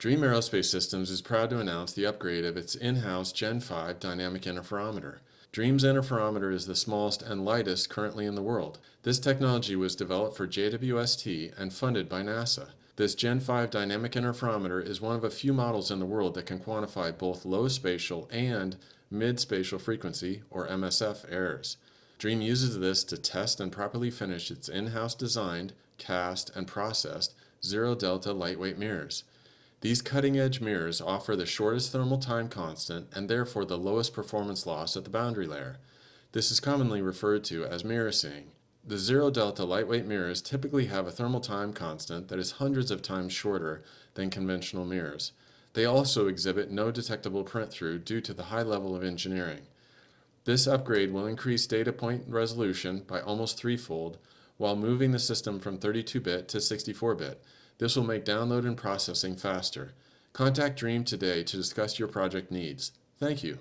Dream Aerospace Systems is proud to announce the upgrade of its in-house Gen 5 dynamic interferometer. Dream's interferometer is the smallest and lightest currently in the world. This technology was developed for JWST and funded by NASA. This Gen 5 dynamic interferometer is one of a few models in the world that can quantify both low spatial and mid-spatial frequency, or MSF, errors. Dream uses this to test and properly finish its in-house designed, cast, and processed zeroDELTA lightweight mirrors. These cutting-edge mirrors offer the shortest thermal time constant and therefore the lowest performance loss at the boundary layer. This is commonly referred to as mirror seeing. The zeroDELTA lightweight mirrors typically have a thermal time constant that is hundreds of times shorter than conventional mirrors. They also exhibit no detectable print-through due to the high level of engineering. This upgrade will increase data point resolution by almost threefold while moving the system from 32-bit to 64-bit. This will make download and processing faster. Contact Dream today to discuss your project needs. Thank you.